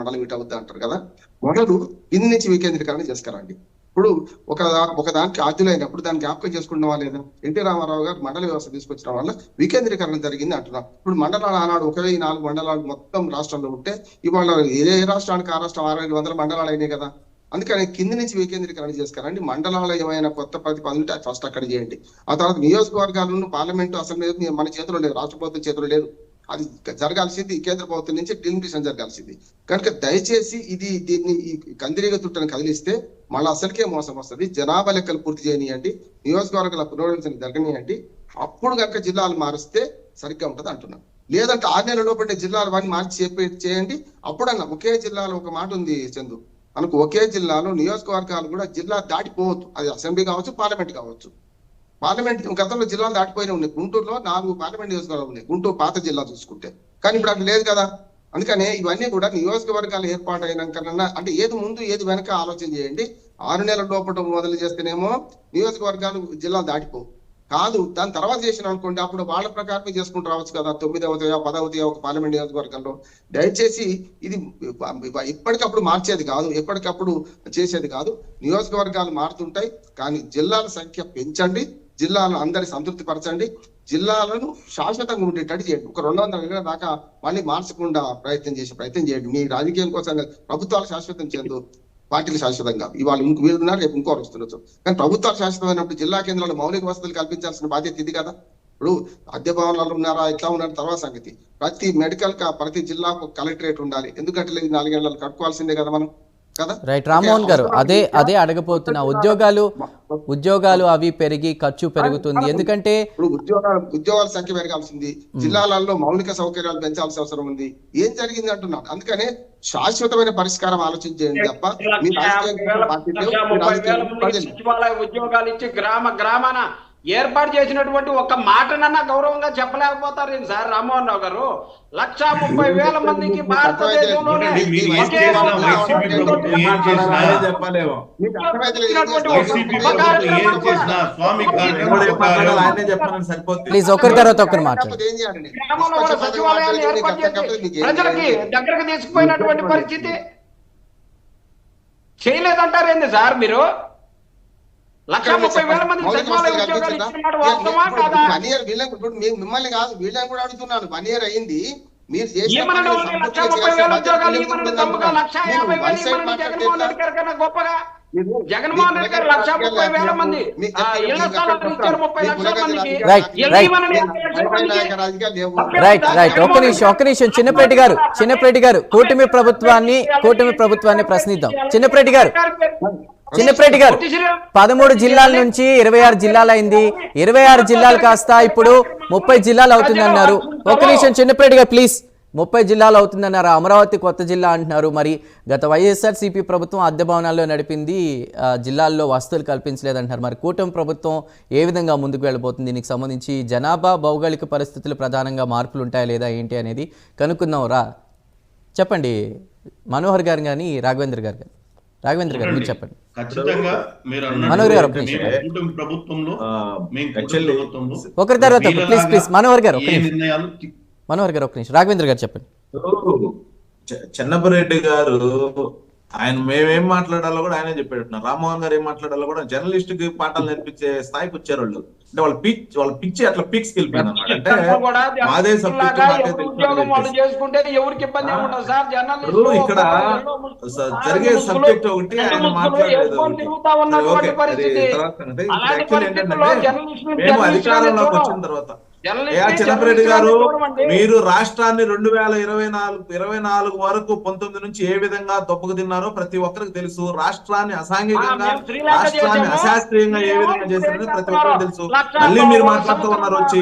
మండలం ఇటు అవుద్ది అంటారు కదా. మొదలు కింది నుంచి వికేంద్రీకరణ చేసుకురండి. ఇప్పుడు ఒక దానికి ఆద్యులైనప్పుడు దాన్ని జ్ఞాపకం చేసుకుంటున్నావా లేదా? ఎన్టీ రామారావు గారు మండల వ్యవస్థ తీసుకొచ్చడం వల్ల వికేంద్రీకరణ జరిగింది అంటున్నాం. ఇప్పుడు మండలాలు ఆనాడు 1004 మండలాలు మొత్తం రాష్ట్రంలో ఉంటే ఇవాళ ఏ రాష్ట్రానికి ఆ రాష్ట్రం 600 మండలాలు అయినాయి కదా. అందుకని కింది నుంచి వికేంద్రీకరణ చేసుకురండి. మండలాలు ఏమైనా కొత్త ప్రతిపాదన ఫస్ట్ అక్కడ చేయండి. ఆ తర్వాత నియోజకవర్గాలను పార్లమెంటు అసెంబ్లీ మన చేతిలో లేదు, రాష్ట్ర ప్రభుత్వం చేతిలో లేదు. అది జరగాల్సింది కేంద్ర ప్రభుత్వం నుంచి డిలిమిటేషన్ జరగాల్సింది. కనుక దయచేసి దీన్ని ఈ కందిరీగ తుట్టని కదిలిస్తే మళ్ళీ అసలుకే మోసం వస్తుంది. జనాభా లెక్కలు పూర్తి చేయనియండి, నియోజకవర్గాల పునర్విభజన జరగనియండి. అప్పుడు కనుక జిల్లాలు మారిస్తే సరిగ్గా ఉంటుంది అంటున్నాను. లేదంటే 6 నెలల లోపల జిల్లాలు వాడిని మార్చి చేయండి. అప్పుడన్నా ఒకే జిల్లాలో ఒక మాట ఉంది చందు, మనకు ఒకే జిల్లాలో నియోజకవర్గాలు కూడా జిల్లా దాటిపోవద్దు. అది అసెంబ్లీ కావచ్చు, పార్లమెంట్ కావచ్చు. పార్లమెంట్ గతంలో జిల్లాలు దాటిపోయినా ఉన్నాయి. గుంటూరులో 4 పార్లమెంట్ నియోజకవర్గాలు ఉన్నాయి, గుంటూరు పాత జిల్లా చూసుకుంటే. కానీ ఇప్పుడు అక్కడ లేదు కదా. అందుకనే ఇవన్నీ కూడా నియోజకవర్గాలు ఏర్పాటు అయినాకన్నా అంటే ఏది ముందు ఏది వెనక ఆలోచన చేయండి. 6 నెలల లోపల మొదలు చేస్తేనేమో నియోజకవర్గాలు జిల్లాలు దాటిపోవు. కాదు దాని తర్వాత చేసిన అనుకోండి, అప్పుడు వాళ్ళ ప్రకారమే చేసుకుంటూ రావచ్చు కదా. 9వ 10వ ఒక పార్లమెంట్ నియోజకవర్గంలో. దయచేసి ఇది ఎప్పటికప్పుడు మార్చేది కాదు, ఎప్పటికప్పుడు చేసేది కాదు. నియోజకవర్గాలు మారుతుంటాయి, కానీ జిల్లాల సంఖ్య పెంచండి, జిల్లాలను అందరి సంతృప్తి పరచండి, జిల్లాలను శాశ్వతంగా ఉండేటట్టు చేయండి. ఒక 200 దాకా మళ్ళీ మార్చకుండా ప్రయత్నం చేయండి. మీ రాజకీయం కోసం ప్రభుత్వాలు శాశ్వతం చెందు, పార్టీలు శాశ్వతంగా. ఇవాళ వీళ్ళు ఉన్నారు, రేపు ఇంకోరు వస్తున్నారు. కానీ ప్రభుత్వాలు శాశ్వతమైనప్పుడు జిల్లా కేంద్రంలో మౌలిక వసతులు కల్పించాల్సిన బాధ్యత ఇది కదా. ఇప్పుడు అద్దె భవనాలు ఉన్నారా, ఎట్లా ఉన్నారు తర్వాత సంగతి. ప్రతి జిల్లాకు కలెక్టరేట్ ఉండాలి. ఎందుకంటే 4 ఏళ్ళు కట్టుకోవాల్సిందే కదా మనం కదా. రైట్ రామ్మోహన్ గారు, అదే అడగపోతున్నా. ఉద్యోగాలు అవి పెరిగి ఖర్చు పెరుగుతుంది. ఎందుకంటే ఇప్పుడు ఉద్యోగాల సంఖ్య పెరగాల్సింది, జిల్లాలలో మౌలిక సౌకర్యాలు పెంచాల్సిన అవసరం ఉంది. ఏం జరిగింది అంటున్నాను. అందుకనే శాశ్వతమైన పరిష్కారం ఆలోచించేయండి తప్ప మీ సచివాలయ ఉద్యోగాలు ఇచ్చి గ్రామాన ఏర్పాటు చేసినటువంటి ఒక మాటనన్నా గౌరవంగా చెప్పలేకపోతారు సార్ రామ్మోహన్ రావు గారు. 130,000 మందికి భారతదేశంలోనే ప్లీజ్ ఒకరి తర్వాత ఒకరు మాట్లాడండి. సచివాలయాన్ని ఏర్పాటు చేసి ప్రజలకి దగ్గరకు తీసుకుపోయినటువంటి పరిస్థితి చేయలేదంటారేంది సార్ మీరు? 130,000 మంది సచివాలయ ఉద్యోగాలు ఇచ్చినమాట వాస్తవమా కాదా? మిమ్మల్ని కాదు, వీళ్ళని కూడా అడుగుతున్నాను. 1 year అయింది, మీరు జగన్మోహన్ రెడ్డి గారు 130,000 మంది ఇళ్ల స్థలాలు ఇచ్చారు 30 లక్షల మందికి. రైట్ ఒక్క నిమిషం చిన్నప్రెడ్డి గారు కూటమి ప్రభుత్వాన్ని ప్రశ్నిద్దాం. చిన్నప్రెడ్డి గారు 13 జిల్లాల నుంచి 26 జిల్లాలు అయింది. 26 జిల్లాలు కాస్త ఇప్పుడు 30 జిల్లాలు అవుతుందన్నారు. ఒక్క నిమిషం చిన్నప్రెడ్డి గారు ప్లీజ్. 30 జిల్లాలు అవుతుందన్నారు, అమరావతి కొత్త జిల్లా అంటున్నారు. మరి గత వైఎస్ఆర్సీపీ ప్రభుత్వం అద్దె భవనాల్లో నడిపింది, జిల్లాల్లో వసతులు కల్పించలేదంటున్నారు. మరి కూటమి ప్రభుత్వం ఏ విధంగా ముందుకు వెళ్ళబోతుంది? దీనికి సంబంధించి జనాభా భౌగోళిక పరిస్థితులు ప్రధానంగా మార్పులు ఉంటాయా లేదా ఏంటి అనేది కనుక్కుందాం. చెప్పండి మనోహర్ గారు కానీ రాఘవేంద్ర గారు మీరు చెప్పండి. ఖచ్చితంగా మీరు మనోహర్ గారు ప్రభుత్వంలో ఒకరి తర్వాత ప్లీజ్ మనోహర్ గారు ఒక్క నిమిషం. రాఘవేంద్ర గారు చెప్పండి. చెన్నపరెడ్డి గారు ఆయన మేమేం మాట్లాడాలో కూడా ఆయనే చెప్పేటట్టున్నారు. రామ్మోహన్ గారు ఏం మాట్లాడాలో కూడా జర్నలిస్ట్ కి పాఠాలు నేర్పించే స్థాయికి వచ్చారు వాళ్ళు. అంటే వాళ్ళ పిచ్చి అట్లా పిక్స్ వెళ్ళిపోయింది అన్నమాట. అంటే మాదే సబ్జెక్ట్ ఇక్కడ జరిగే సబ్జెక్ట్ ఒకటి ఆయన మాట్లాడలేదు. యాక్చువల్ ఏంటంటే మేము అధికారంలోకి వచ్చిన తర్వాత చిన్నపరెడ్డి గారు మీరు రాష్ట్రాన్ని 2024 వరకు 19 నుంచి ఏ విధంగా దొబ్బకు తిన్నారో ప్రతి ఒక్కరికి తెలుసు. రాష్ట్రాన్ని అసాంఘికంగా, రాష్ట్రాన్ని అశాస్త్రీయంగా ఏ విధంగా చేశారని ప్రతి ఒక్కరికి తెలుసు. మళ్ళీ మీరు మాట్లాడుతూ ఉన్నారు, వచ్చి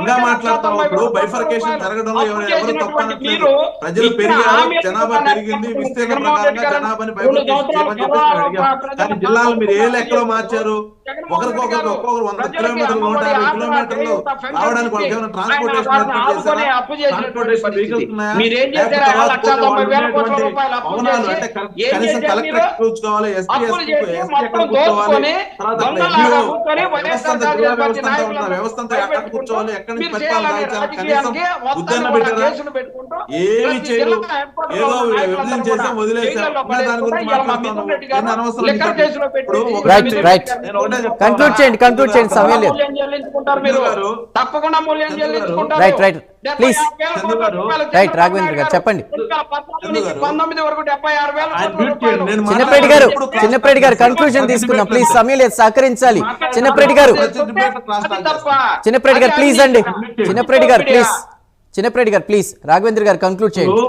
ఇంకా మాట్లాడుతూ ఉన్నప్పుడు బైఫర్కేషన్ జరగడంలో ఎవరు తప్పనట్లేదు. ప్రజలు పెరిగారు, జనాభా పెరిగింది, విస్తీర్ణ ప్రకారంగా జనాభాని బైఫర్కేషన్ చేయమని చెప్పేసి అడిగాం. కానీ జిల్లాలు మీరు ఏ లెక్కలో మార్చారు? ఒకరికొకరు ఒక్కొక్కరు 100 కిలోమీటర్లు 150 కిలోమీటర్లు రావడానికి వాళ్ళకి ఏమైనా ట్రాన్స్పోర్టేషన్ ఏర్పాటు చేశారా? ట్రాన్స్పోర్టేషన్ వెహికల్స్ ఉన్నాయా? లేకపోతే తర్వాత భవనాలు అంటే కనీసం కలెక్టరేట్ కూర్చోవాలి, ఎస్పీ ఎక్కడ కూర్చోవాలి, తర్వాత వ్యవస్థ అంతా ఎక్కడ కూర్చోవాలి, ఎక్కడి నుంచి పరిపాలన సాగించాలి, కనీసం ఉద్యాన పెట్టారా? ఏమి చేయరు. ఏదో విభజన చేసాం వదిలేసాం. దాని గురించి మాట్లాడుతున్నాం. అనవసరం. కంక్లూడ్ చేయండి సమయం లేదు. తప్పకుండా మూల్యం చెల్లించుకుంటారు. Right please. రైట్ రాఘవేంద్ర గారు చెప్పండి. 19 వరకు 76,000. చిన్నప్రెడ్డి గారు కన్క్లూజన్ తీసుకుందాం ప్లీజ్. సమయం లేదు, సహకరించాలి. చిన్నప్రెడ్డి గారు ప్లీజ్ అండి. చిన్నప్రెడ్డి గారు ప్లీజ్. రాఘవేంద్ర గారు కంక్లూడ్ చేయండి.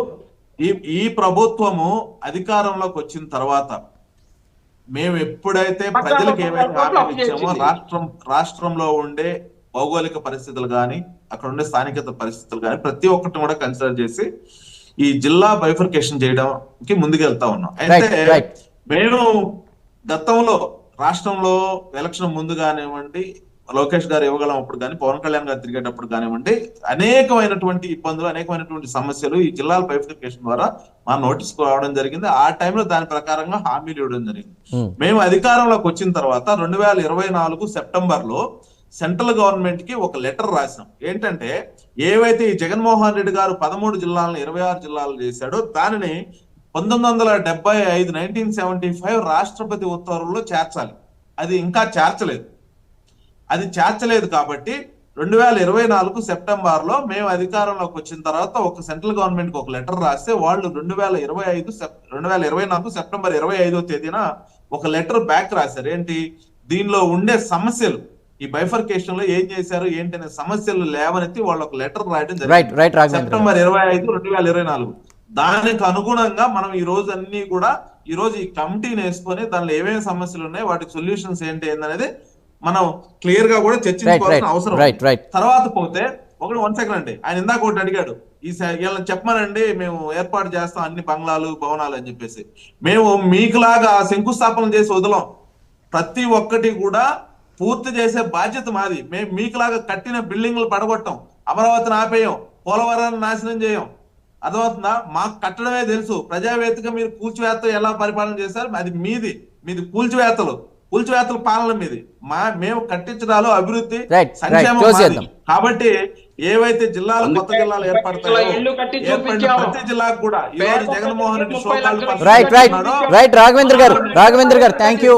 ఈ ప్రభుత్వము అధికారంలోకి వచ్చిన తర్వాత మేము ఎప్పుడైతే ప్రజలకు ఏమైతే హామీలు ఇచ్చామో రాష్ట్రంలో ఉండే భౌగోళిక పరిస్థితులు కానీ అక్కడ ఉండే స్థానికత పరిస్థితులు కానీ ప్రతి ఒక్కటి కూడా కన్సిడర్ చేసి ఈ జిల్లా బైఫర్కేషన్ చేయడానికి ముందుకెళ్తా ఉన్నాం. అయితే మేము గతంలో రాష్ట్రంలో ఎలక్షన్ ముందు కానివ్వండి, లోకేష్ గారు ఇవ్వగలం అప్పుడు కానీ, పవన్ కళ్యాణ్ గారు తిరిగేటప్పుడు కానివ్వండి, అనేకమైనటువంటి ఇబ్బందులు, అనేకమైనటువంటి సమస్యలు ఈ జిల్లాల బైఫర్కేషన్ ద్వారా మా నోటీస్ రావడం జరిగింది. ఆ టైంలో దాని ప్రకారంగా హామీలు ఇవ్వడం జరిగింది. మేము అధికారంలోకి వచ్చిన తర్వాత 2024 సెప్టెంబర్ లో సెంట్రల్ గవర్నమెంట్ కి ఒక లెటర్ రాసాం. ఏంటంటే ఏవైతే ఈ జగన్మోహన్ రెడ్డి గారు 13 జిల్లాలను 26 జిల్లాలు చేశాడో దానిని 1975 1975 రాష్ట్రపతి ఉత్తర్వుల్లో చేర్చాలి. అది ఇంకా చేర్చలేదు కాబట్టి 2024 సెప్టెంబర్ లో మేము అధికారంలోకి వచ్చిన తర్వాత ఒక సెంట్రల్ గవర్నమెంట్ కి ఒక లెటర్ రాస్తే వాళ్ళు 2024 సెప్టెంబర్ 25వ తేదీన ఒక లెటర్ బ్యాక్ రాశారు. ఏంటి దీనిలో ఉండే సమస్యలు, ఈ బైఫర్కేషన్ లో ఏం చేశారు ఏంటి అనే సమస్యలు లేవనెత్తి వాళ్ళు ఒక లెటర్ రాయడం జరిగింది సెప్టెంబర్ 25, 2024. దానికి అనుగుణంగా మనం ఈ రోజు అన్ని కూడా ఈ రోజు ఈ కమిటీని వేసుకొని దానిలో ఏమేమి సమస్యలు ఉన్నాయి, వాటికి సొల్యూషన్స్ ఏంటి అనేది మనం క్లియర్ గా కూడా చర్చించుకోవాల్సిన అవసరం. తర్వాత పోతే వన్ సెకండ్ అండి, ఆయన ఇందాక ఒకటి అడిగాడు, వీళ్ళని చెప్పమనండి మేము ఏర్పాటు చేస్తాం అన్ని బంగ్లాలు భవనాలు అని చెప్పేసి. మేము మీకులాగా శంకుస్థాపన చేసి వదలం. ప్రతి ఒక్కటి కూడా పూర్తి చేసే బాధ్యత మాది. మేము మీకులాగా కట్టిన బిల్డింగ్లు పడగొట్టాం, అమరావతిని ఆపేయం, పోలవరాన్ని నాశనం చేయం. అర్థమవుతుందా? మాకు కట్టడమే తెలుసు. ప్రజావేత్తగా మీరు కూల్చివేత్త ఎలా పరిపాలన చేశారు, అది మీది కూల్చివేత్తలు పాలన మీది. మేము కట్టించడాలు అభివృద్ధి సంక్షేమం. కాబట్టి ఏవైతే జిల్లాలు కొత్త జిల్లాలు ఏర్పడతాయో ప్రతి జిల్లాకు కూడా ఈ రోజు జగన్మోహన్ రెడ్డి రాఘవేంద్ర గారు థ్యాంక్ యూ.